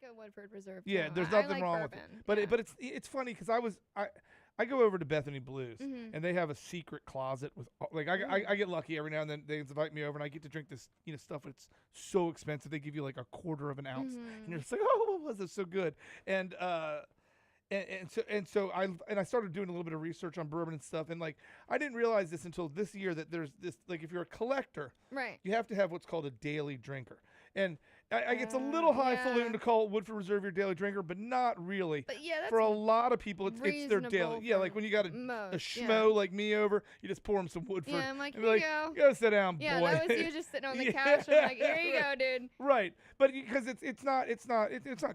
like a Woodford Reserve. Yeah, too. there's I nothing like wrong bourbon. with it. Yeah. But it's funny because I go over to Bethany Blues and they have a secret closet with I get lucky every now and then they invite me over and I get to drink this stuff that's so expensive they give you like a quarter of an ounce and you're just like, oh, what was it so good? And I started doing a little bit of research on bourbon and stuff, and like I didn't realize this until this year that there's this, like, if you're a collector, Right. you have to have what's called a daily drinker. And it's a little highfalutin to call Woodford Reserve your daily drinker, but not really. But yeah, that's for a lot of people, it's their daily. reasonable Yeah, like when you got a schmo like me over, you just pour them some Woodford. Yeah, I'm like, and here be you like, go. Go sit down, Yeah, boy. that was you just sitting on the Yeah. couch. I'm like, here you go, dude. Right, but because it's not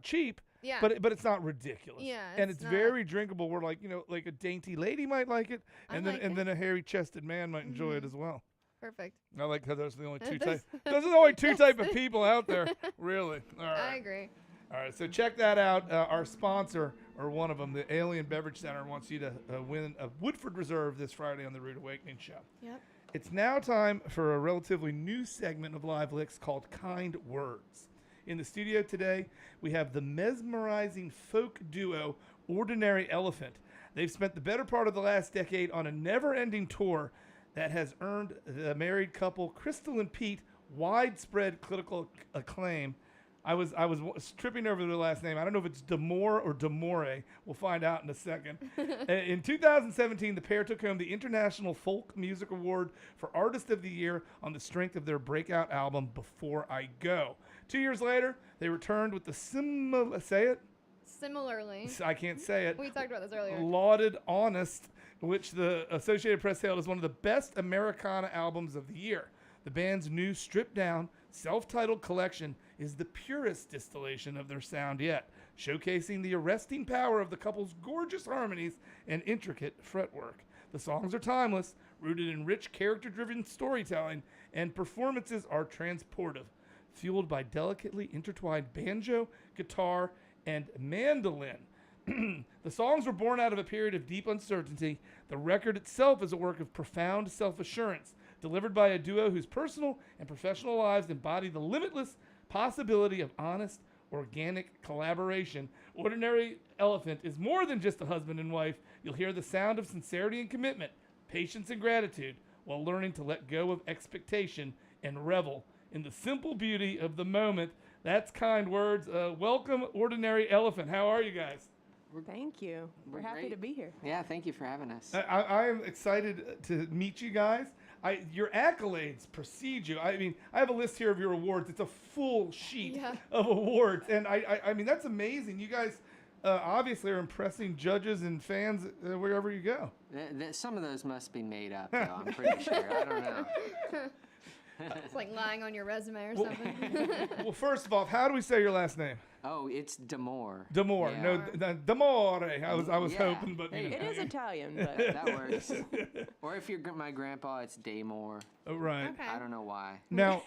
cheap. Yeah. But it's not ridiculous. Yeah, and it's it's not. very drinkable. Where like a dainty lady might like it, and then a hairy chested man might enjoy it as well. Perfect. I like how those are the only two types. Those are the only two type of people out there, really. All right. I agree. All right, so check that out. Our sponsor, or one of them, the Alien Beverage Center, wants you to win a Woodford Reserve this Friday on the Rude Awakening show. Yep. It's now time for a relatively new segment of Live LIXX called Kind Words. In the studio today, we have the mesmerizing folk duo Ordinary Elephant. They've spent the better part of the last decade on a never-ending tour that has earned the married couple Crystal and Pete widespread critical acclaim. I was tripping over their last name. I don't know if it's Demore or Demore. We'll find out in a second. In 2017, the pair took home the International Folk Music Award for Artist of the Year on the strength of their breakout album, Before I Go. 2 years later, they returned with the Similarly. I can't say it. We talked about this earlier. Lauded Honest, which the Associated Press hailed as one of the best Americana albums of the year. The band's new stripped-down, self-titled collection is the purest distillation of their sound yet, showcasing the arresting power of the couple's gorgeous harmonies and intricate fretwork. The songs are timeless, rooted in rich character-driven storytelling, and performances are transportive, fueled by delicately intertwined banjo, guitar, and mandolin. The songs were born out of a period of deep uncertainty. The record itself is a work of profound self-assurance, delivered by a duo whose personal and professional lives embody the limitless possibility of honest, organic collaboration. Ordinary Elephant is more than just a husband and wife. You'll hear the sound of sincerity and commitment, patience and gratitude, while learning to let go of expectation and revel in the simple beauty of the moment. That's Kind Words. Welcome, Ordinary Elephant. How are you guys? Thank you. We're happy to be here. Yeah, thank you for having us. I am excited to meet you guys. Your accolades precede you. I mean, I have a list here of your awards. It's a full sheet of awards, and I mean that's amazing. You guys obviously are impressing judges and fans wherever you go. Some of those must be made up, though. I'm pretty sure. I don't know. It's like lying on your resume or something. Well, first of all, how do we say your last name? Oh, it's Demore. Demore. Yeah. No, Demore. I was hoping, but It is Italian, but that works. Or if you're my grandpa, it's Daymore. Oh, right. Okay. I don't know why. Now,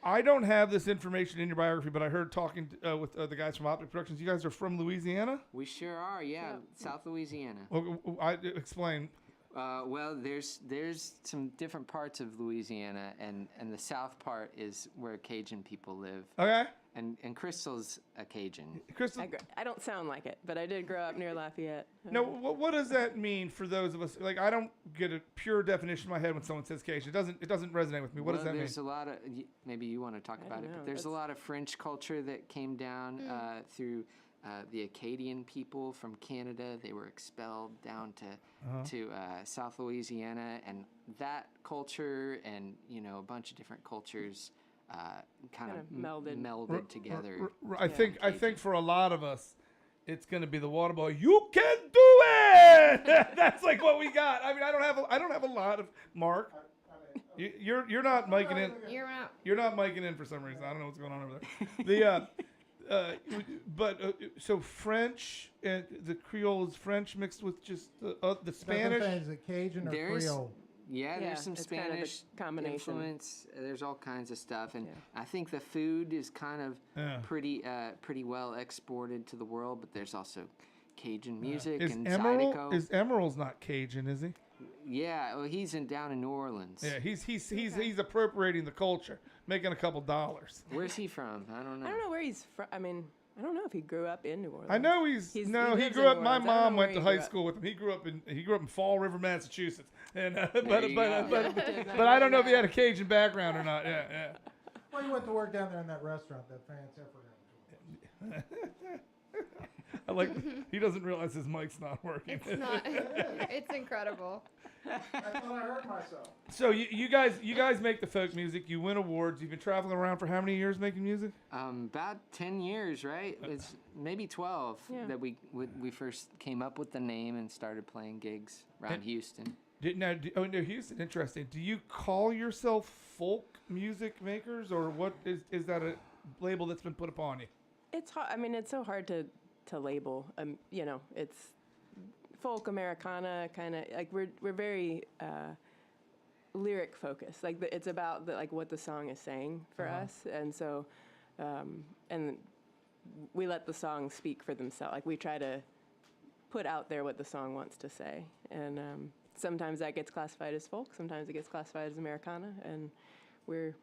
I don't have this information in your biography, but I heard talking with the guys from Optic Productions. You guys are from Louisiana? We sure are, yeah. South Louisiana. Well, explain. Well, there's some different parts of Louisiana, and the south part is where Cajun people live. Okay. And Crystal's a Cajun. Crystal. I don't sound like it, but I did grow up near Lafayette. Now, what does that mean for those of us? Like, I don't get a pure definition in my head when someone says Cajun. It doesn't resonate with me. What does that mean? There's a lot of, maybe you want to talk about it, but there's a lot of French culture that came down through the Acadian people from Canada. They were expelled down to South Louisiana, and that culture and a bunch of different cultures kind of melded together. I think for a lot of us, it's going to be the water boy. You can do it. That's like what we got. I mean, I don't have a lot of Mark. You're not miking in. You're out. You're not miking in for some reason. I don't know what's going on over there. So French and the Creole is French mixed with just the Spanish. Is it Cajun or Creole? Yeah, there's some it's Spanish kind of a combination. influence. There's all kinds of stuff, and I think the food is kind of pretty well exported to the world. But there's also Cajun music and Zydeco. Is Emerald's not Cajun, is he? Yeah, well, he's down in New Orleans. Yeah, he's appropriating the culture, making a couple dollars. Where's he from? I don't know. I don't know where he's from. I mean, I don't know if he grew up in New Orleans. I know he lives grew in up. New My Orleans. I don't mom know went where to he high grew up. school with him. He grew up in Fall River, Massachusetts, and you go. but I don't know if he had a Cajun background or not. Yeah, yeah. Well, you went to work down there in that restaurant that Fancy Effort. I like. He doesn't realize his mic's not working. It's not. It's incredible. I thought I heard myself. So you guys make the folk music. You win awards. You've been traveling around for how many years making music? About 10 years, right? It's maybe 12 that we first came up with the name and started playing gigs around Houston. Houston, interesting. Do you call yourself folk music makers, or what is that a label that's been put upon you? It's hard. I mean, it's so hard to label. You know, it's folk Americana kind of like we're very lyric focused. Like it's about like what the song is saying for us, and so and we let the song speak for themselves. Like we try to put out there what the song wants to say, and sometimes that gets classified as folk. Sometimes it gets classified as Americana, and we're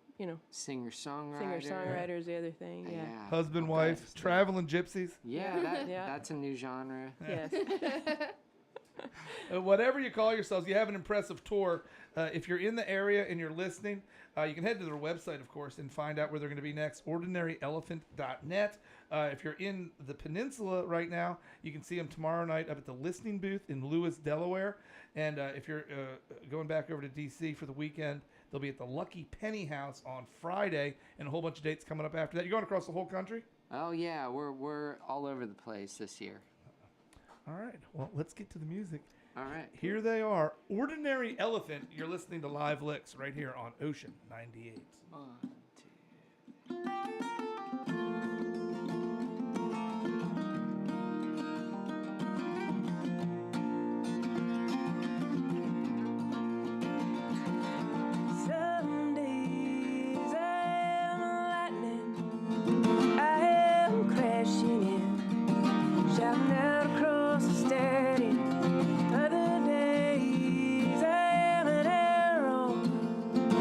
singer-songwriter is the other thing. Yeah. Husband, wife, traveling gypsies. Yeah, that's a new genre. Yes. Whatever you call yourselves, you have an impressive tour. If you're in the area and you're listening, you can head to their website, of course, and find out where they're going to be next, ordinaryelephant.net. If you're in the peninsula right now, you can see them tomorrow night up at the listening booth in Lewis, Delaware. And if you're going back over to D.C. for the weekend, they'll be at the Lucky Penny House on Friday, and a whole bunch of dates coming up after that. You're going across the whole country? Oh, yeah, we're all over the place this year. All right. Well, let's get to the music. All right. Here they are. Ordinary Elephant. You're listening to Live LIXX right here on Ocean 98. 1, 2. Some days I am lightning, I am crashing in, shouting out across the stadium. Other days I am an arrow,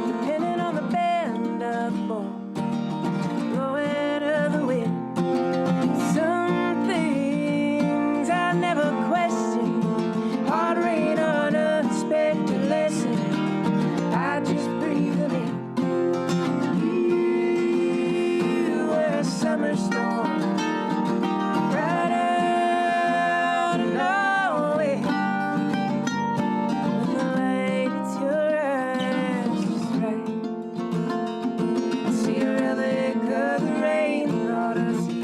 depending on the bend of the bow, blowing of the wind. Some things I never questioned, hard rain, unexpected lesson. I just breathe them in. You were a summer storm, right out of nowhere. When the light hits your eyes just right, I see a relic of the rain that brought us here.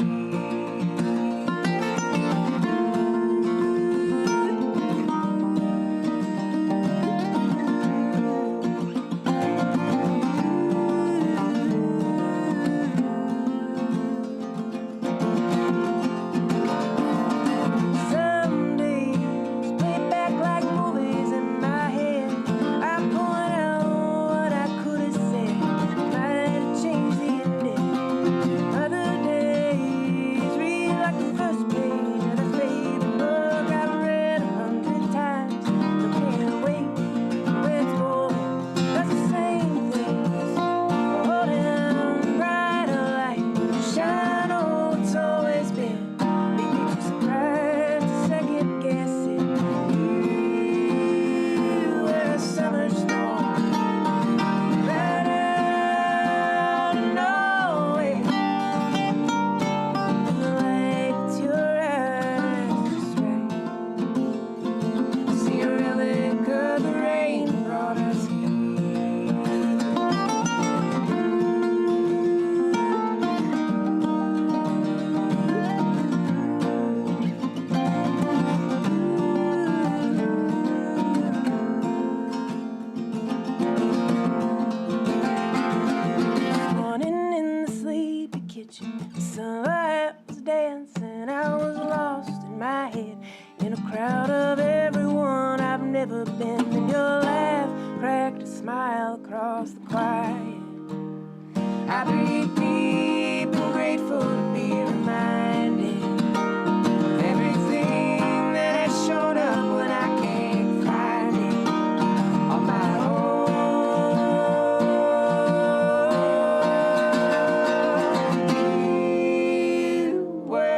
Some days play back like movies in my head. I point out what I could have said, might have changed the ending. Other days read like the first page of the favorite book I've read 100 times. I can't wait when it's over. That's the same things, holding on brighter light, shine on what's always been. Make me too surprised to second guess it. You were a summer storm, right out of nowhere. And the light to your eyes just right. I see a relic of the rain that brought us here. Morning in the sleepy kitchen, the sunlight was dancing. I was lost in my head in a crowd of everyone I've never been. And your laugh cracked a smile across the quiet. I breathe deep and grateful to be reminded of everything that has shown up when I can't find it on my own. You were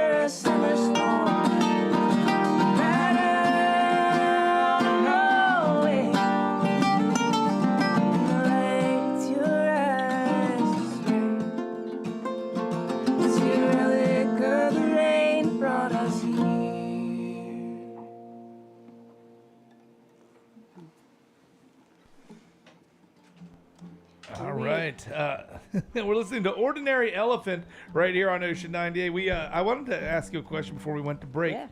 right. We're listening to Ordinary Elephant right here on Ocean 98. I wanted to ask you a question before we went to break. Yeah.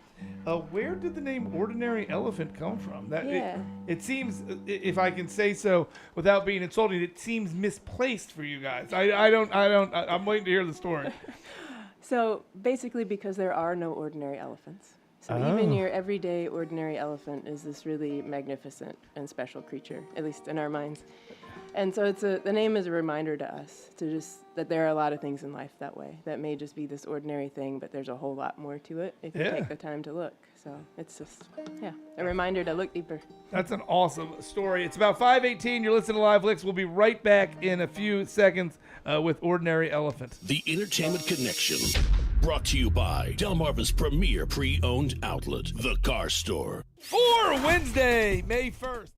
Where did the name Ordinary Elephant come from? Yeah. It seems, if I can say so without being insulting, it seems misplaced for you guys. I'm waiting to hear the story. So basically, because there are no ordinary elephants. So even your everyday ordinary elephant is this really magnificent and special creature, at least in our minds. And so the name is a reminder to us that there are a lot of things in life that way, that may just be this ordinary thing, but there's a whole lot more to it if you take the time to look. So it's just, a reminder to look deeper. That's an awesome story. It's about 5:18. You're listening to Live LIXX. We'll be right back in a few seconds with Ordinary Elephant. The Entertainment Connection. Brought to you by Delmarva's premier pre-owned outlet, The Car Store. For Wednesday, May 1st.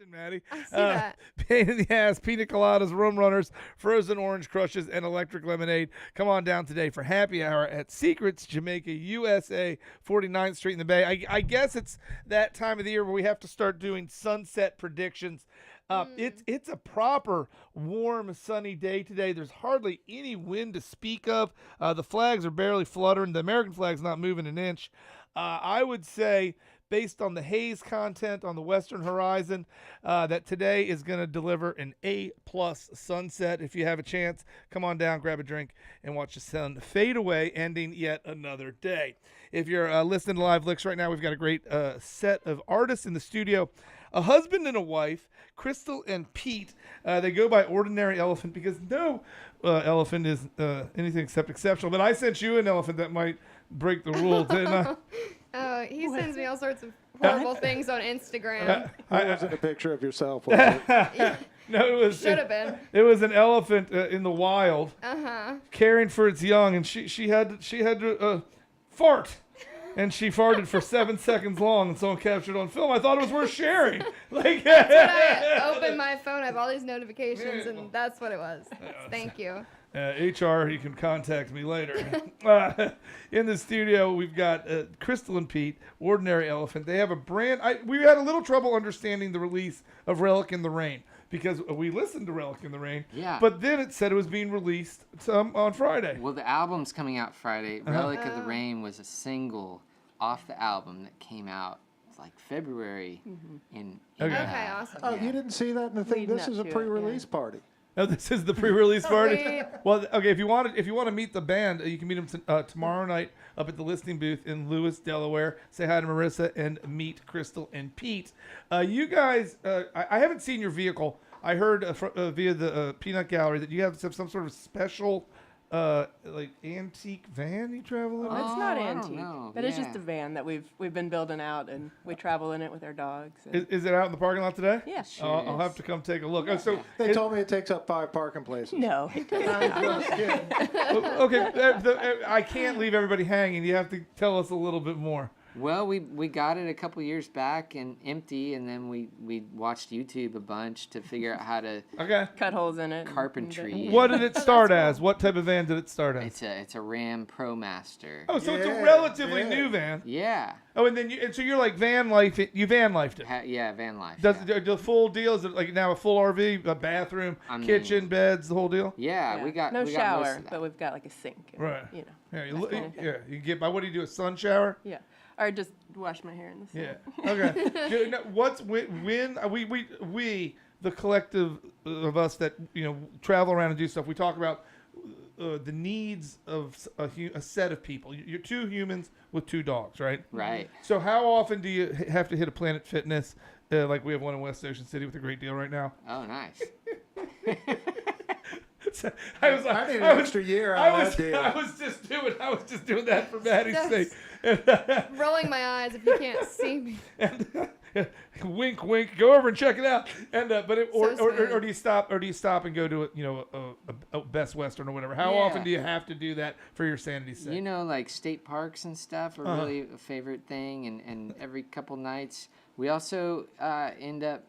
Maddie. I see that. Pain in the ass, pina coladas, rum runners, frozen orange crushes, and electric lemonade. Come on down today for happy hour at Secrets Jamaica USA, 49th Street in the Bay. I guess it's that time of the year where we have to start doing sunset predictions. It's a proper warm, sunny day today. There's hardly any wind to speak of. The flags are barely fluttering. The American flag's not moving an inch. I would say based on the haze content on the western horizon, that today is going to deliver an A-plus sunset. If you have a chance, come on down, grab a drink, and watch the sun fade away, ending yet another day. If you're listening to Live LIXX right now, we've got a great set of artists in the studio. A husband and a wife, Crystal and Pete. They go by Ordinary Elephant because no elephant is anything except exceptional. But I sent you an elephant that might break the rule, didn't I? Oh, he sends me all sorts of horrible things on Instagram. I wasn't a picture of yourself. Was it? No, it was. Should have been. It was an elephant in the wild, caring for its young, and she had to fart. And she farted for 7 seconds long, and someone captured it on film. I thought it was worth sharing. Like, When I open my phone, I have all these notifications, and that's what it was. Thank you. HR, you can contact me later. In the studio, we've got Crystal and Pete, Ordinary Elephant. They have a brand. We had a little trouble understanding the release of Relic in the Rain because we listened to Relic in the Rain. Yeah. But then it said it was being released on Friday. Well, the album's coming out Friday. Relic of the Rain was a single off the album that came out like February. Okay. Okay, awesome. Oh, you didn't see that in the thing? Leading This up is a to it, pre-release party. Oh, this is the pre-release party. Sweet. Well, okay. If you want to meet the band, you can meet them tomorrow night up at the listening booth in Lewis, Delaware. Say hi to Marissa and meet Crystal and Pete. You guys, I haven't seen your vehicle. I heard via the Peanut Gallery that you have some sort of special, like antique van you travel in. It's not I don't antique, know. but it's just Yeah. a van that we've been building out, and we travel in it with our dogs. And Is it out in the parking lot today? yeah. I'll have to come take a look. Oh, so They told me it takes up 5 parking places. No. okay, I can't leave everybody hanging. You have to tell us a little bit more. Well, we got it a couple years back and empty, and then we watched YouTube a bunch to figure out how to Okay. Cut holes in it. carpentry. What did it start as? What type of van did it start as? It's a Ram ProMaster. Oh, so it's a Yeah, relatively yeah. new van. Yeah. Oh, and then so you're like van life. You van lifed it. Yeah, van life. Does yeah. the full deal? Is it like now a full RV, a bathroom, I mean- kitchen, beds, the whole deal? Yeah, we got no we got most shower, of that. but we've got like a sink. And, Right. You know. Yeah, that kind of thing. you get by. What do you do? A sun shower? Yeah. Or just wash my hair in the sun. Yeah. Okay. What's when we the collective of us that travel around and do stuff. We talk about the needs of a set of people. You're 2 humans with 2 dogs, right? Right. So how often do you have to hit a Planet Fitness? Like we have one in West Ocean City with a great deal right now. Oh, nice. So I was like, I need an extra year on that deal. I was just doing that for Maddie's sake. Rolling my eyes if you can't see me. Wink, wink. Go over and check it out. And So sweet. or do you stop and go to a Best Western or whatever? How Yeah. often do you have to do that for your sanity's sake? Like state parks and stuff are really a favorite thing, and every couple nights we also end up,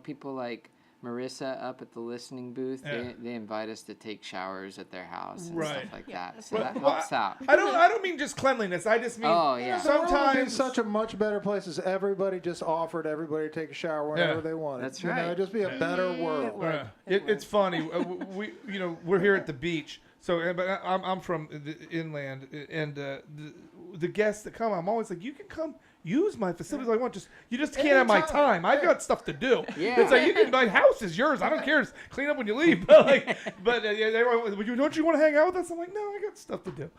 people like Marissa up at the listening booth. Yeah. They invite us to take showers at their house and Right. stuff like Yeah, that. So that Well, helps out. I don't mean just cleanliness. I just mean Oh, yeah. The world would be sometimes such a much better place if everybody just offered everybody to take a shower whenever Yeah. they wanted. That's You know, right. it'd just be a better world. Yeah. It It's funny. We're here at the beach, so but I'm from the inland, and the guests that come, I'm always like, you can come use my facilities all you want. You just can't have my time. I've got stuff to do. Yeah. It's like my house is yours. I don't care. Just clean up when you leave. But they were like, don't you want to hang out with us? I'm like, no, I got stuff to do.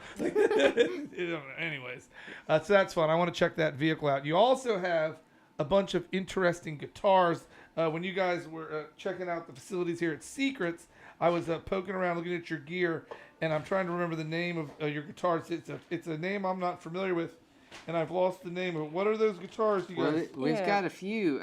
Anyways, so that's fun. I want to check that vehicle out. You also have a bunch of interesting guitars. When you guys were checking out the facilities here at Secrets, I was poking around looking at your gear, and I'm trying to remember the name of your guitars. It's a name I'm not familiar with, and I've lost the name of it. What are those guitars you Well, guys? we've Yeah. got a few.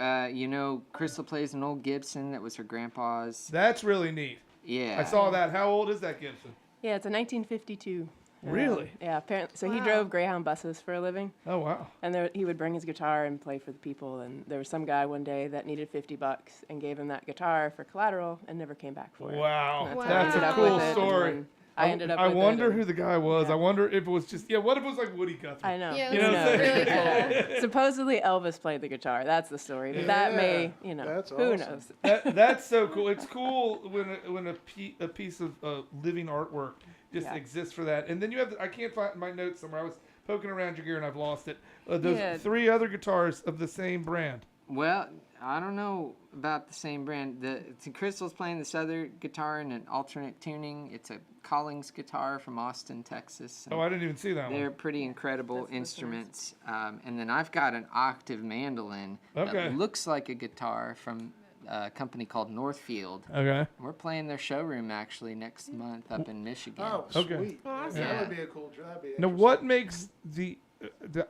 Crystal plays an old Gibson that was her grandpa's. That's really neat. Yeah. I saw that. How old is that Gibson? Yeah, it's a 1952. Really? Yeah, apparently. So he drove Greyhound buses for a living, Oh, wow. and he would bring his guitar and play for the people. And there was some guy one day that needed $50 and gave him that guitar for collateral and never came back for it. Wow. And Wow. how I That's ended a up cool with it, and story. then I ended up I with it, wonder and- who the guy was. Yeah. I wonder if it was just, what if it was like Woody Guthrie? I know. Yeah, You know that's what I'm really saying? cool. Supposedly Elvis played the guitar. That's the story. But that may, That's who awesome. knows? That's so cool. It's cool when a piece of living artwork just Yeah. exists for that. And then you have, I can't find my notes somewhere. I was poking around your gear and I've lost it. Those Yeah. 3 other guitars of the same brand. Well, I don't know about the same brand. Crystal's playing this other guitar in an alternate tuning. It's a Collings guitar from Austin, Texas. Oh, I didn't even see that They're one. pretty incredible instruments. And then I've got an octave mandolin Okay. that looks like a guitar from a company called Northfield. Okay. We're playing their showroom actually next month up in Michigan. Oh, Okay. sweet. Awesome. That would be a cool job. Now, what makes the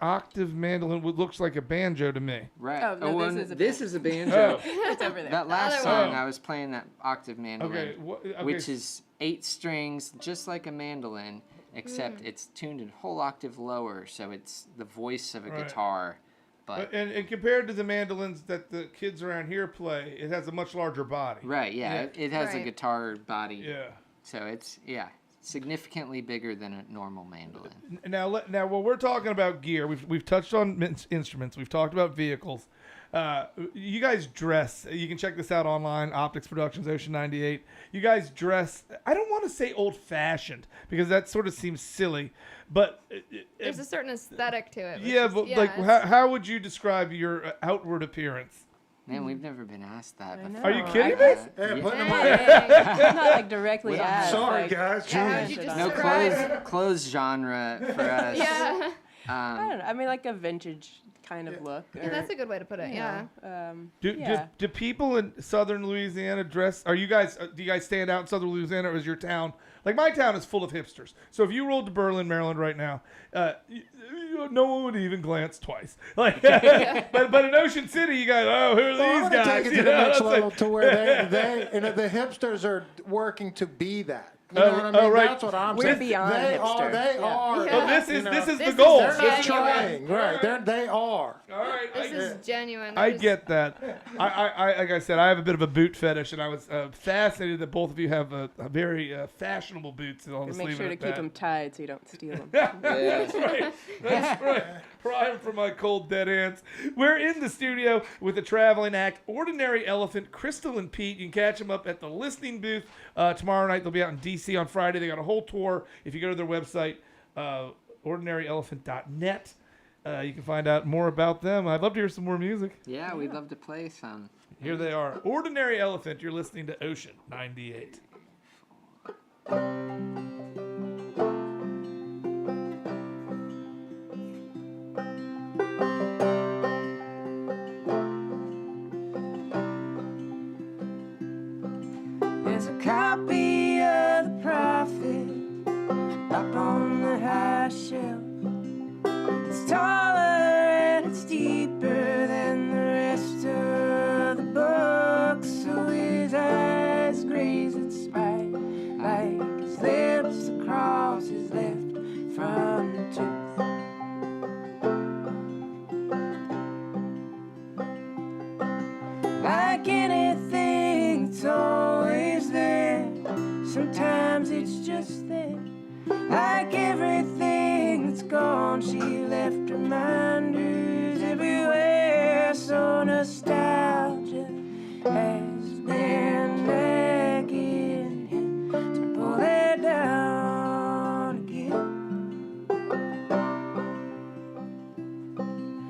octave mandolin what looks like a banjo to me? Right. Oh, no, and this is a this banjo. is a banjo. It's over there. That last Other song, one. I was playing that octave mandolin, Okay. which is 8 strings, just like a mandolin, except it's tuned a whole octave lower, so it's the voice of a Right. guitar. But And compared to the mandolins that the kids around here play, it has a much larger body. right, yeah, it has a Right. guitar body, Yeah. so it's significantly bigger than a normal mandolin. Now, while we're talking about gear, we've touched on instruments, we've talked about vehicles. You guys dress. You can check this out online. Optics Productions, Ocean 98. You guys dress. I don't want to say old-fashioned because that sort of seems silly, but There's a certain aesthetic to it. which yeah, is- but yeah, like, it's- how would you describe your outward appearance? Man, we've never been asked that I before. Are you know, kidding I me? guess- Hey, Yeah. putting them Dang. I'm not like directly Well, asked. Sorry, like, guys. Yeah, how'd Jeez. you Should just I- No describe? clothes genre for us. Yeah. I don't know. I mean, like a vintage kind of look. Yeah, that's a good way to put it. Yeah. Do people in southern Louisiana dress? Are you guys? Do you guys stand out in southern Louisiana, or is your town like my town is full of hipsters? So if you rolled to Berlin, Maryland, right now, no one would even glance twice. Like, but in Ocean City, you guys, oh, who are Well, I'm these gonna guys? take it You to the know, next it's like- level to where the hipsters are working to be that. You know what I mean? right. That's what I'm We're saying. beyond they hipster. are. They Yeah. are. Yeah. Oh, this you is know, this is This the is goal. their They're Genuine. trying, right? They are. All right, This is genuine. I just- get that. I like I said, I have a bit of a boot fetish, and I was fascinated that both of you have a very fashionable boots. I'll just Make leave sure it to at keep that. them tied so you don't steal them. That's right. That's right. Prime for my cold dead ants. We're in the studio with the traveling act, Ordinary Elephant, Crystal and Pete. You can catch them up at the listening booth tomorrow night. They'll be out in D.C. on Friday. They got a whole tour. If you go to their website, ordinaryelephant.net, you can find out more about them. I'd love to hear some more music. Yeah, we'd love to play some. Here they are. Ordinary Elephant. You're listening to Ocean 98. There's a copy of the prophet up on the high shelf. It's taller and it's deeper than the rest of the book. So his eyes graze at spite, like his lips across his left front tooth. Like anything, it's always there. Sometimes it's just there. Like everything that's gone, she left reminders everywhere. So nostalgia has been nagging him to pull it down again.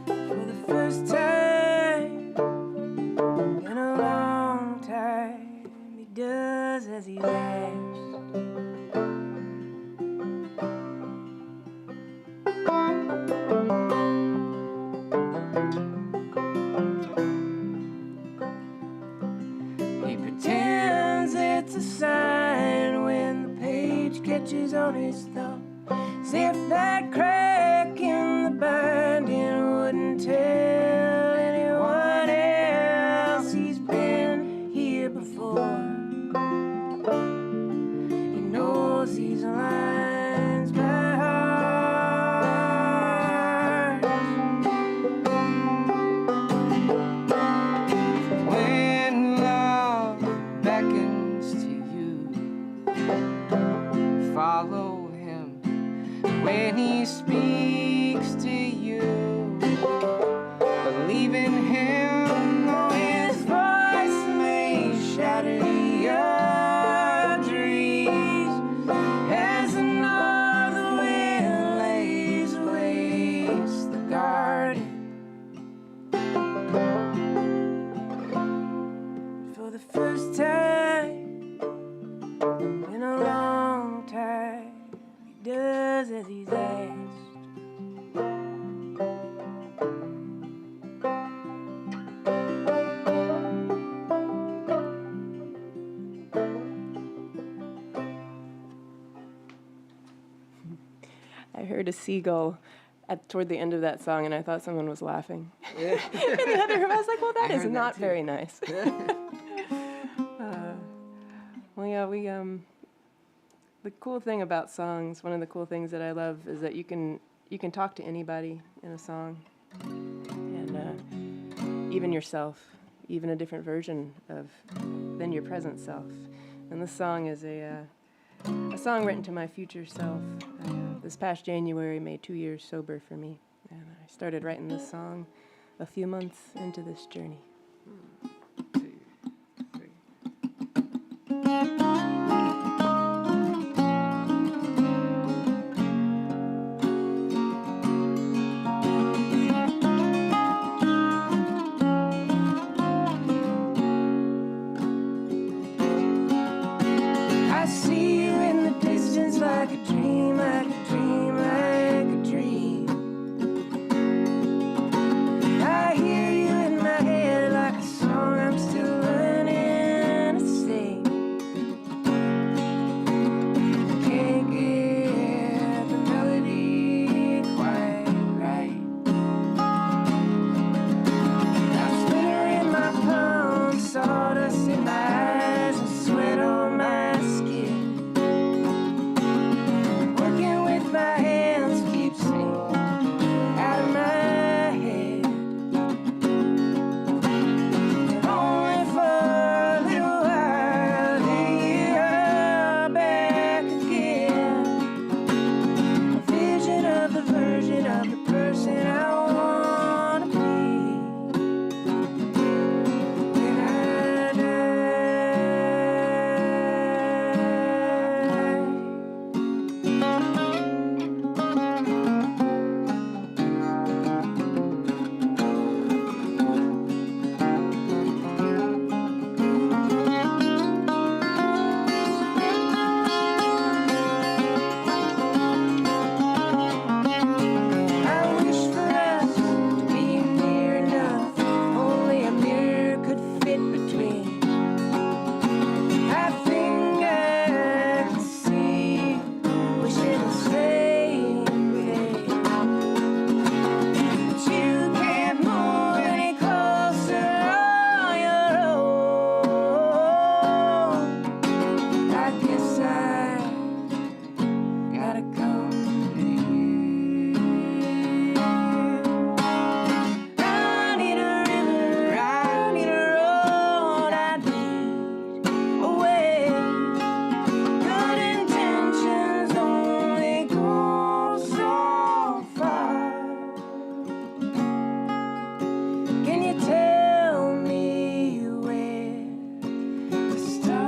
For the first time in a long time, he does as he likes. He pretends it's a sign when the page catches on his thumb, as if that crack in the binding wouldn't tell anyone else he's been here before. He knows these lines by heart. When love beckons to you, follow him. When he speaks, heard a seagull toward the end of that song, and I thought someone was laughing. In the other room, I was like, well, that I is heard that not too. very nice. Well, yeah, the cool thing about songs, one of the cool things that I love is that you can talk to anybody in a song, and even yourself, even a different version than your present self. And this song is a song written to my future self. This past January made 2 years sober for me, and I started writing this song a few months into this journey. 2, 3. I see you in the distance like a dream, like a dream, like a dream. I hear you in my head like a song I'm still learning to sing. Can't get the melody quite right. Got splitter in my palm, sawdust in my eyes, and sweat on my skin. Working with my hands keeps me out of my head. And only for a little while, here you are back again. A vision of the version of the person I wanna be. When I die. I wish for us to be near enough, only a mirror could fit between. I think I can see, wishing the same thing. But you can't move any closer on your own. I guess I gotta come to you. I need a river, I need a road, I need a way. Good intentions only go so far. Can you tell me where to start?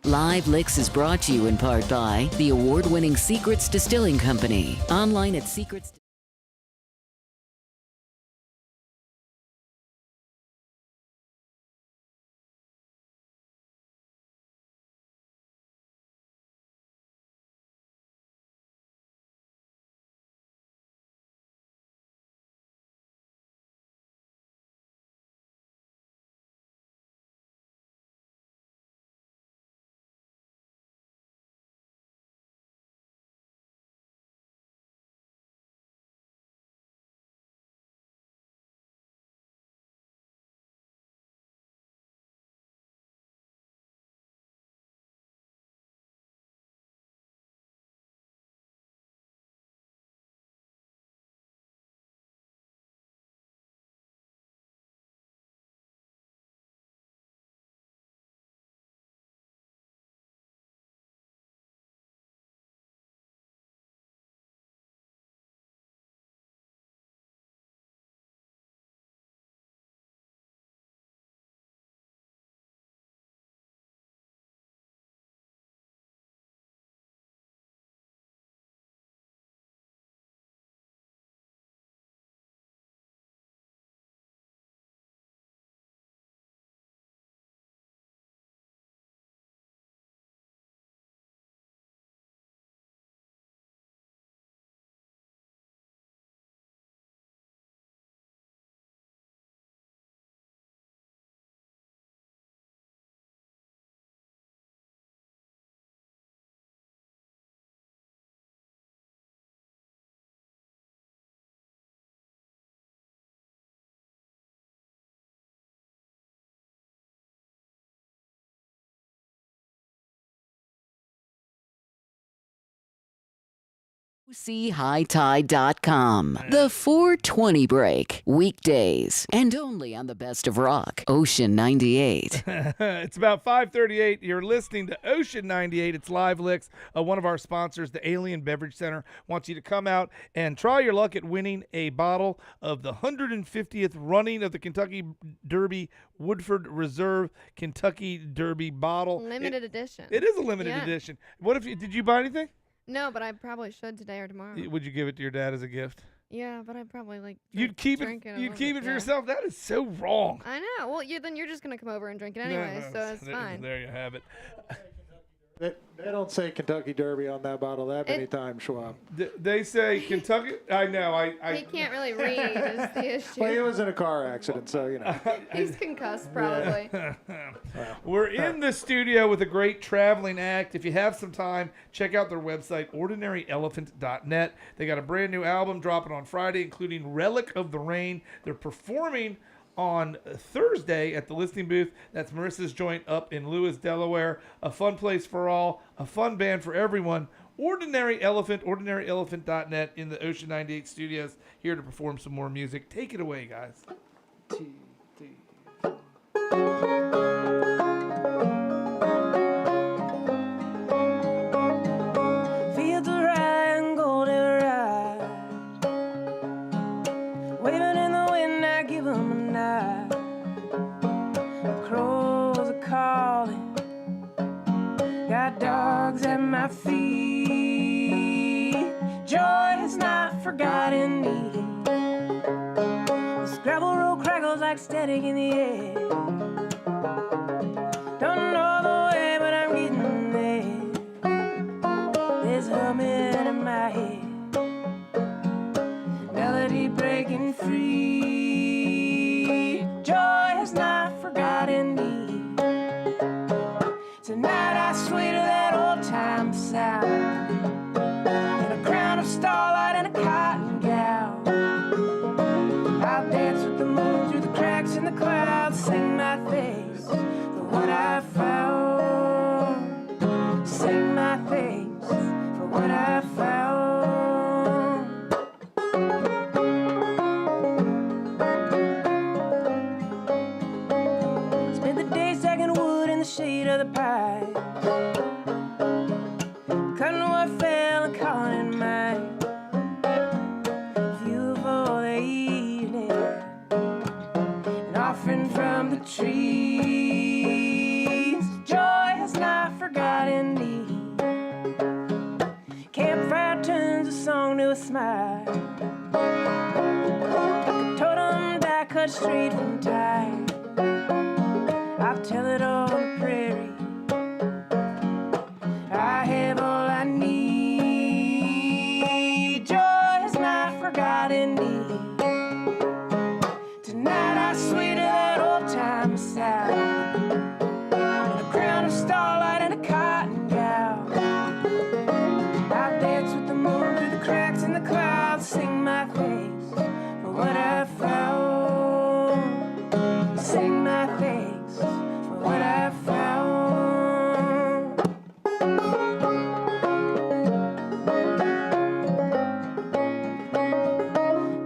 Live LIXX is brought to you in part by the award-winning Secrets Distilling Company. Online at Secrets. OCHighTide.com. The 420 break. Weekdays. And only on the Best of Rock. Ocean 98. It's about 5:38. You're listening to Ocean 98. It's Live LIXX. One of our sponsors, the Alien Beverage Center, wants you to come out and try your luck at winning a bottle of the 150th running of the Kentucky Derby Woodford Reserve Kentucky Derby bottle. Limited edition. It is a limited Yeah. edition. What if did you buy anything? No, but I probably should today or tomorrow. Would you give it to your dad as a gift? Yeah, but I'd probably like. You'd keep it. drink it. You'd keep it for yeah. yourself. That is so wrong. I know. Well, then you're just gonna come over and drink it anyway, so it's fine. There you have it. They don't say Kentucky Derby on that bottle that many times, Schwab. They say Kentucky. I know. He can't really read. Is the issue. Well, he was in a car accident, so you know. He's concussed, probably. We're in the studio with a great traveling act. If you have some time, check out their website, ordinaryelephant.net. They got a brand new album dropping on Friday, including Relic of the Rain. They're performing on Thursday at the listening booth. That's Marissa's joint up in Lewis, Delaware. A fun place for all, a fun band for everyone. Ordinary Elephant, ordinaryelephant.net in the Ocean 98 studios, here to perform some more music. Take it away, guys. 2, 3. Fields of rye and goldenrod, waving in the wind, I give 'em a nod. Crows are calling, got dogs at my feet. Joy has not forgotten me. This gravel road crackles like static in the air. Don't know the way, but I'm getting there. There's humming in my head, melody breaking free. Joy has not forgotten me. Tonight I sway to that old time sound, in a crown of starlight and a cotton gown. I'll dance with the moon through the cracks in the clouds, sing my thanks for what I found. Sing my thanks for what I found. Spent the day stacking wood in the shade of the pine, cutting what fell and calling it mine. View for the evening, an offering from the trees. Joy has not forgotten me. Campfire turns a song to a smile, like a totem die cut straight from time. I'll tell it on the prairie. I have all I need. Joy has not forgotten me. Tonight I sway to that old time sound, in a crown of starlight and a cotton gown. I dance with the moon through the cracks in the clouds, sing my thanks for what I found. Sing my thanks for what I found.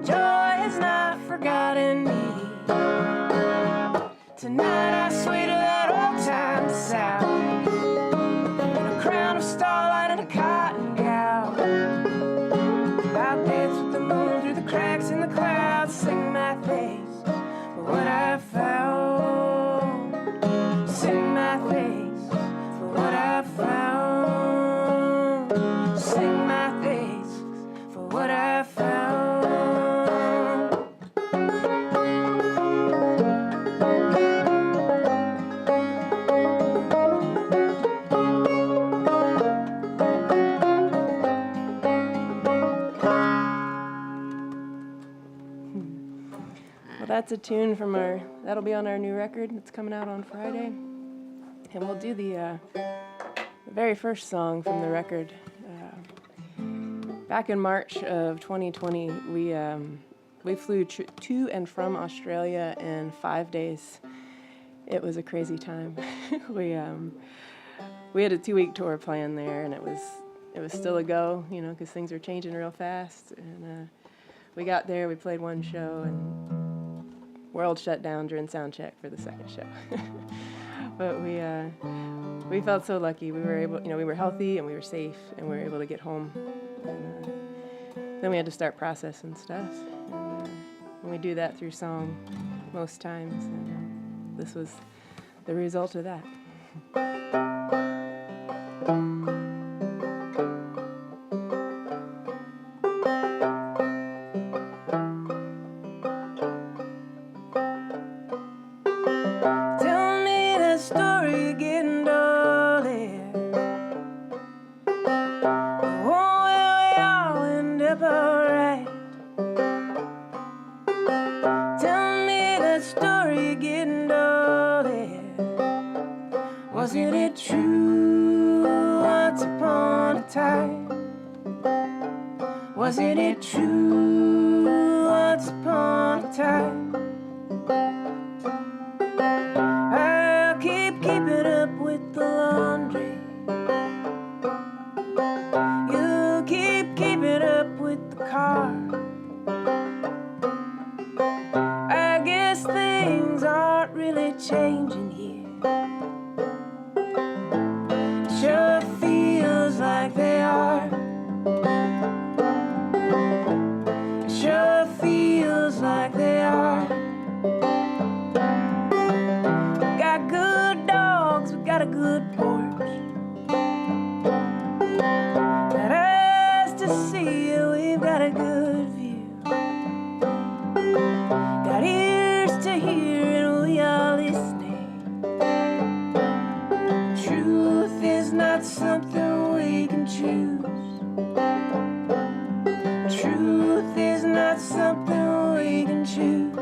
Joy has not forgotten me. Tonight I sway to that old time sound, in a crown of starlight and a cotton gown. I'll dance with the moon through the cracks in the clouds, sing my thanks for what I found. Sing my thanks for what I found. Sing my thanks for what I found. Well, that's a tune from that'll be on our new record that's coming out on Friday. And we'll do the very first song from the record. Back in March of 2020, we flew to and from Australia in 5 days. It was a crazy time. We had a 2-week tour planned there, and it was it was still a go, you know, because things were changing real fast. And we got there, we played one show, and world shut down during sound check for the second show. But we felt so lucky. We were able, you know, we were healthy and we were safe and we were able to get home. And then we had to start processing stuff. And we do that through song most times. And this was the result of that. Tell me that story getting darling. Oh, will we all end up alright? Tell me that story getting darling. Wasn't it true once upon a time? Wasn't it true once upon a time? I'll keep keeping up with the laundry. You keep keeping up with the car. I guess things aren't really changing here. Sure feels like they are. Sure feels like they are. Got good dogs, we got a good porch. Got eyes to see you, we've got a good view. Got ears to hear and we are listening. Truth is not something we can choose. Truth is not something we can choose.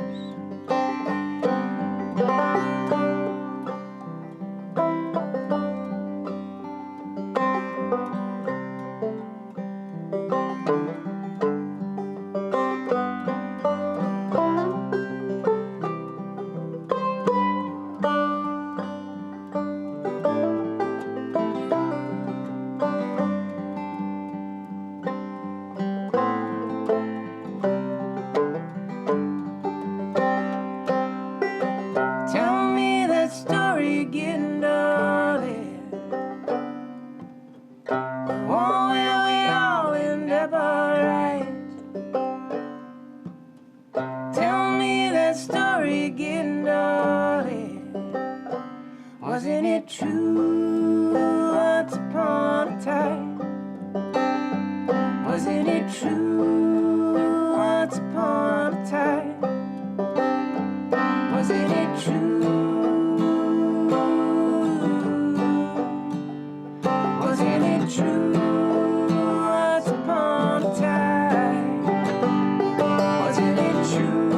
Tell me that story getting darling. Oh, will we all end up alright? Tell me that story getting darling. Wasn't it true once upon a time? Wasn't it true once upon a time? Wasn't it true? Wasn't it true once upon a time? Wasn't it true?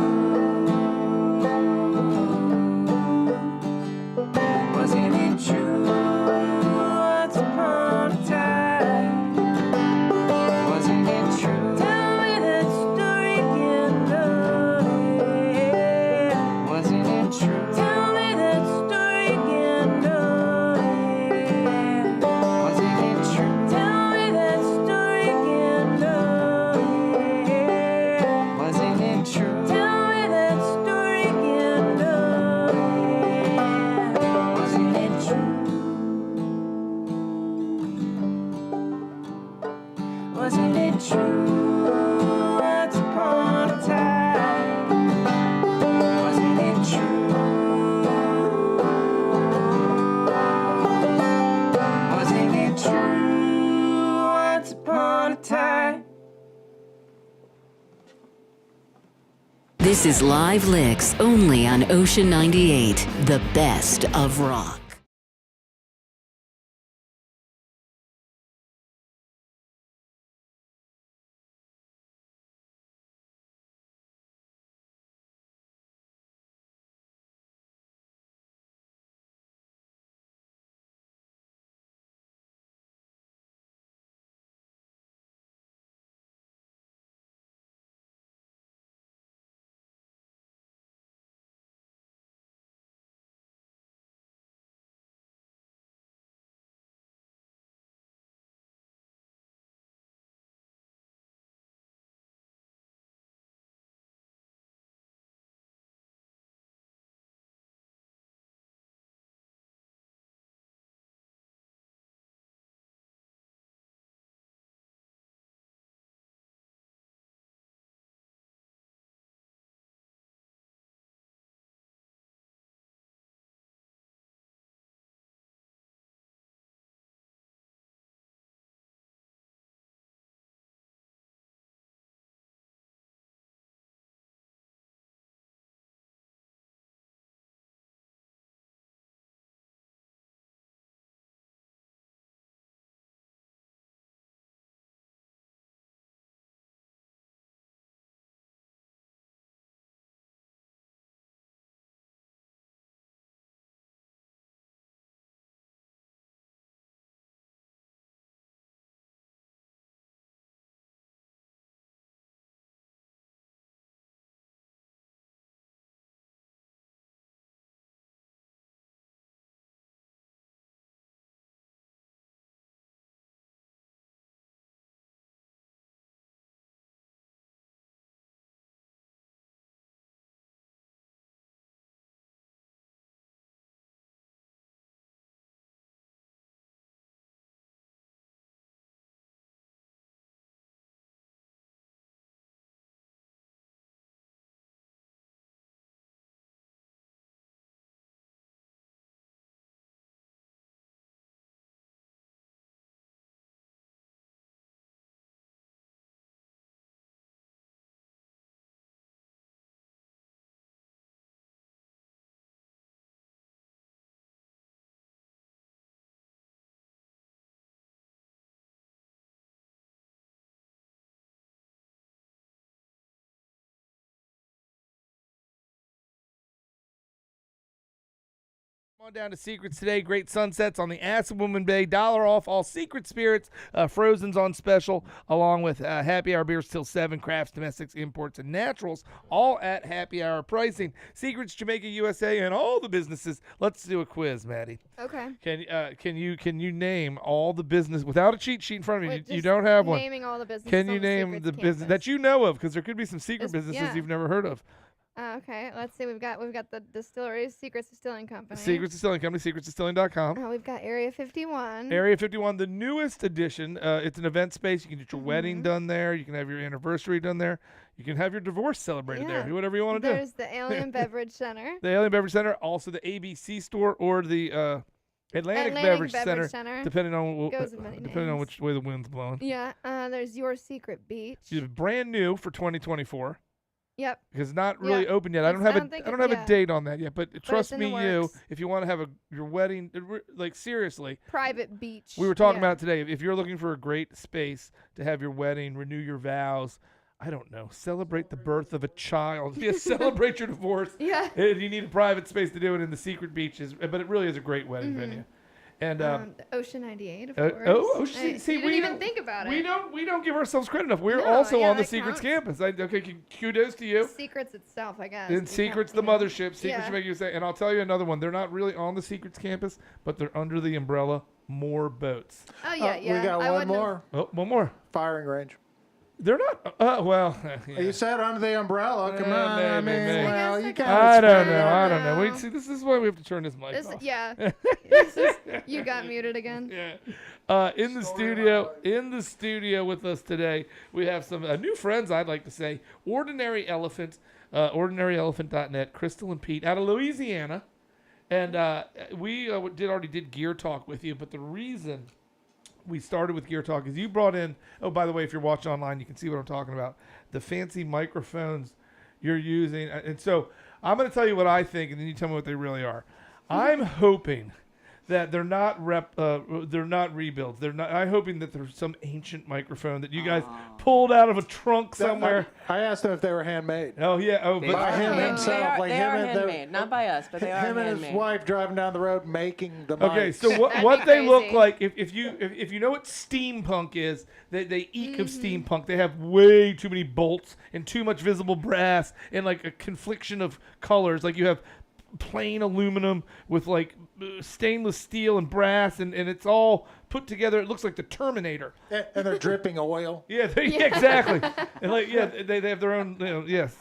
Wasn't it true once upon a time? Wasn't it true? Tell me that story again, darling. Wasn't it true? Tell me that story again, darling. Wasn't it true? Tell me that story again, darling. Wasn't it true? Tell me that story again, darling. Wasn't it true? Wasn't it true once upon a time? Wasn't it true? Wasn't it true once upon a time? This is Live LIXX only on Ocean 98, the best of rock. On down to Secrets today. Great sunsets on the Assawoman Bay. $1 off all Secret Spirits. Frozen's on special, along with happy hour beers till 7. Crafts, domestics, imports, and naturals, all at happy hour pricing. Secrets Jamaica, USA, and all the businesses. Let's do a quiz, Maddie. Okay. Can you name all the business without a cheat sheet in front of you? Wait, You just don't have one. Naming all the businesses. Can you on name Secrets the campus. business that you know of? Because there could be some secret businesses yeah. you've never heard of. Okay, let's see. We've got the distilleries, Secrets Distilling Company. Secrets Distilling Company, secretsdistilling.com. Oh, we've got Area 51. Area 51, the newest edition. It's an event space. You can get your wedding done there. You can have your anniversary done there. You can have your divorce celebrated there. Whatever you want to do. There's the Alien Beverage Center. The Alien Beverage Center, also the ABC store or the Atlantic Beverage Center, depending on which way the wind's blowing. Yeah. There's Your Secret Beach. It's brand new for 2024. Yep. Because it's not really open yet. I don't have a date on that yet. But trust me, if you want to have your wedding, like seriously, private beach. We were talking about today. If you're looking for a great space to have your wedding, renew your vows, I don't know, celebrate the birth of a child, celebrate your divorce. Yeah. You need a private space to do it in the secret beaches, but it really is a great wedding venue. And the Ocean 98, of course. Ocean. See, you didn't even think about it. We don't give ourselves credit enough. We're also on the Secrets campus. Okay, kudos to you. Secrets itself, I guess. And Secrets, the mothership. Secrets Jamaica USA. And I'll tell you another one. They're not really on the Secrets campus, but they're under the umbrella. More boats. Oh yeah, yeah. We got one more. Oh, one more. Firing range. They're not. Well, You said under the umbrella. Come on, maybe. Well, you can't. I don't know. Wait, see, this is why we have to turn this mic off. Yeah. You got muted again. Yeah. In the studio with us today, we have some new friends. I'd like to say, Ordinary Elephant, ordinaryelephant.net, Crystal and Pete out of Louisiana, and we already did Gear Talk with you, but the reason we started with Gear Talk is you brought in, oh, by the way, if you're watching online, you can see what I'm talking about, the fancy microphones you're using. And so I'm going to tell you what I think, and then you tell me what they really are. I'm hoping that they're not rebuilds. I'm hoping that there's some ancient microphone that you guys pulled out of a trunk somewhere. I asked them if they were handmade. Oh yeah. Oh, but by him himself, they are handmade, not by us, but they are him handmade. and his wife driving down the road making the mic. Okay, so what they look like, if you know what steampunk is, they eke of steampunk. They have way too many bolts and too much visible brass and like a confliction of colors. Like you have plain aluminum with like stainless steel and brass, and it's all put together. It looks like the Terminator. And they're dripping oil. Yeah, exactly. And like, they have their own.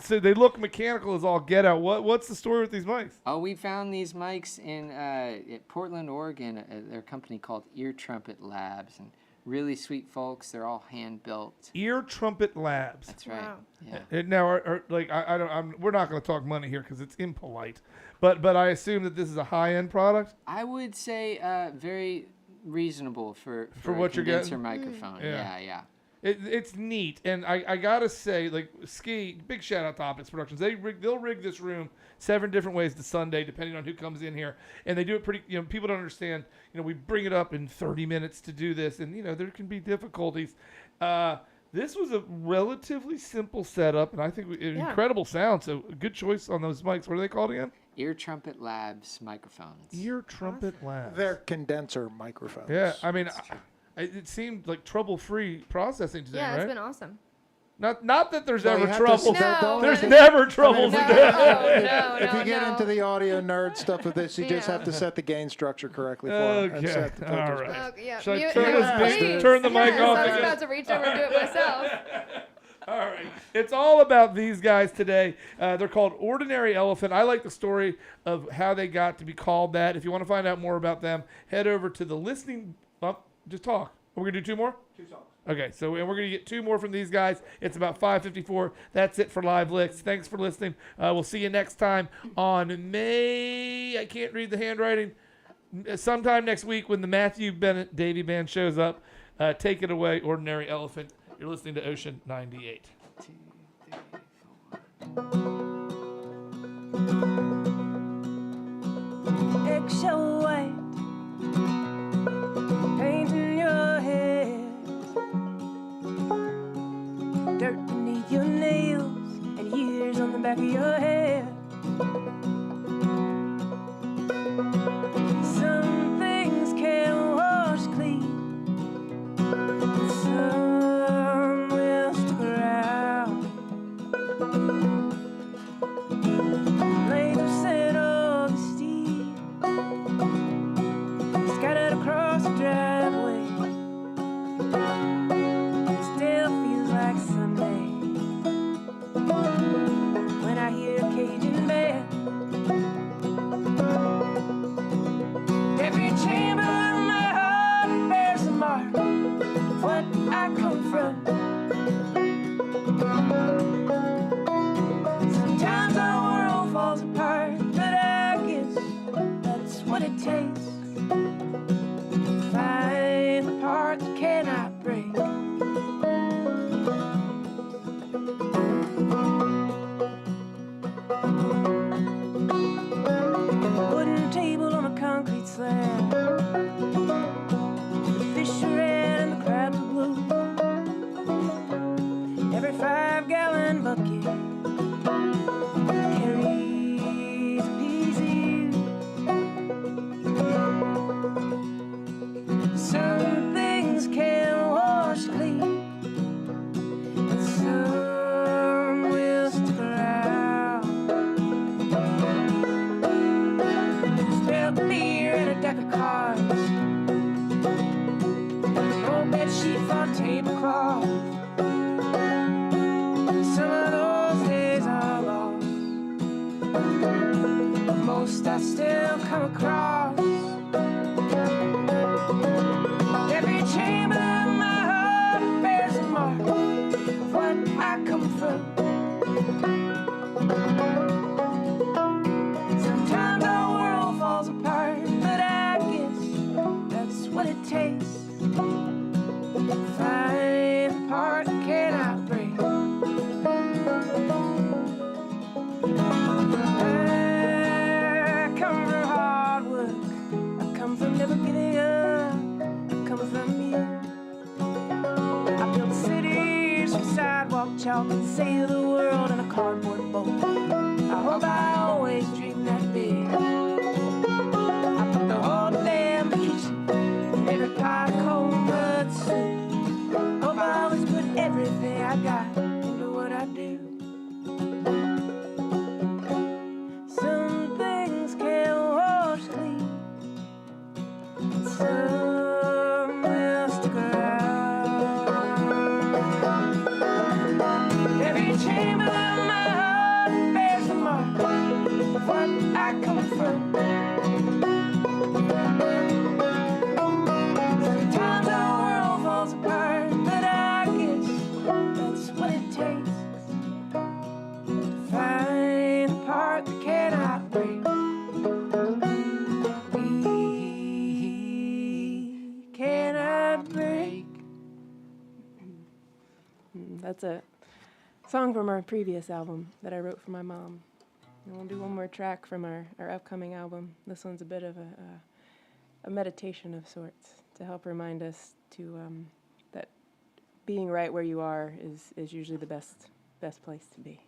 So they look mechanical as all get out. What's the story with these mics? Oh, we found these mics in at Portland, Oregon. At their company called Ear Trumpet Labs, and really sweet folks. They're all hand built. Ear Trumpet Labs. That's right. Wow. Yeah. And now, we're not going to talk money here because it's impolite. But I assume that this is a high-end product. I would say very reasonable for what a you're getting. condenser microphone. Yeah. It's neat, and I gotta say, like Ski, big shout out to Optics Productions. They'll rig this room 7 different ways to Sunday, depending on who comes in here, and they do it pretty. People don't understand. We bring it up in 30 minutes to do this, and there can be difficulties. This was a relatively simple setup, and I think incredible sound. So good choice on those mics. What are they called again? Ear Trumpet Labs microphones. Ear Trumpet Labs. They're condenser microphones. Yeah, I mean, it seemed like trouble-free processing today, right? Yeah, it's been awesome. Not that there's ever trouble. No, there's never trouble. If you get into the audio nerd stuff with this, you just have to set the gain structure correctly for it. And set the all filters. right. Okay, yeah. Should I Mute, turn the mic off? I was about to reach over and do it myself. All right. It's all about these guys today. They're called Ordinary Elephant. I like the story of how they got to be called that. If you want to find out more about them, head over to the listening. Just talk. We're going to do 2 more? 2 songs. Okay, so we're going to get 2 more from these guys. It's about 5:54. That's it for Live LIXX. Thanks for listening. We'll see you next time on May. I can't read the handwriting. Sometime next week when the Matthew Bennett Davy Band shows up. Take it away, Ordinary Elephant. You're listening to Ocean 98. 2, 3, 4. Eggshell white, painting your hair, dirt beneath your nails, and years on the back of your head. reach out and save the world in a cardboard boat. I hope I always dream that big. I put the whole damn kitchen in every pot of cold blood soup. Hope I always put everything I got into what I do. Some things can't wash clean, and some will stick around. Every chamber of my heart bears the mark of what I come from. Sometimes our world falls apart, but I guess that's what it takes to find the part that cannot break. We cannot break. That's a song from our previous album that I wrote for my mom. And we'll do one more track from our upcoming album. This one's a bit of a meditation of sorts to help remind us to that being right where you are is usually the best place to be.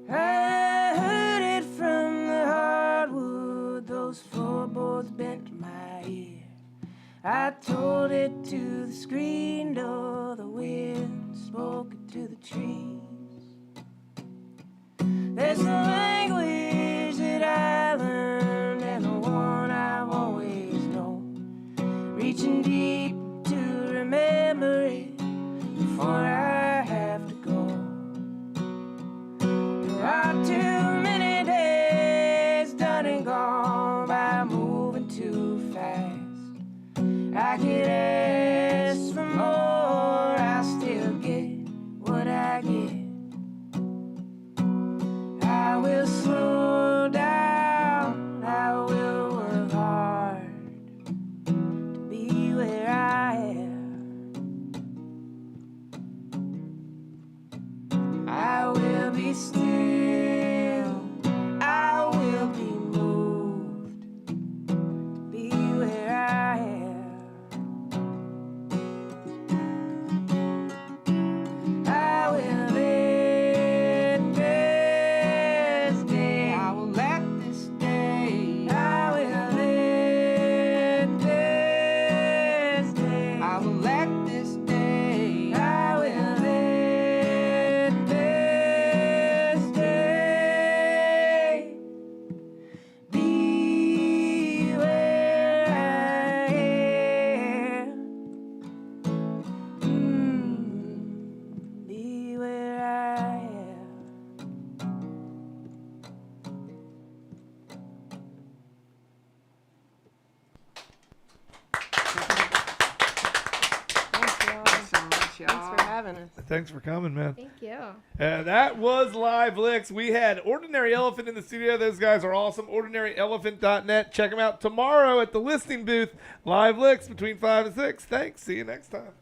I heard it from the hardwood, those floorboards bent to my ear. I told it to the screen door, the wind spoke it to the trees. There's a language that I learned and the one I've always known, reaching deep to remember it before I have to go. There are too many days done and gone by moving too fast. I could ask for more, I still get what I get. I will slow down, I will work hard to be where I am. I will be still, I will be moved to be where I am. I will let this day, I will let this day, I will let this day, I will let this day, I will let this day be where I am. Be where I am. Thanks, y'all. Thanks so much, y'all. Thanks for having us. Thanks for coming, man. Thank you. That was Live LIXX. We had Ordinary Elephant in the studio. Those guys are awesome. OrdinaryElephant.net. Check them out tomorrow at the listing booth. Live LIXX between 5 and 6. Thanks. See you next time.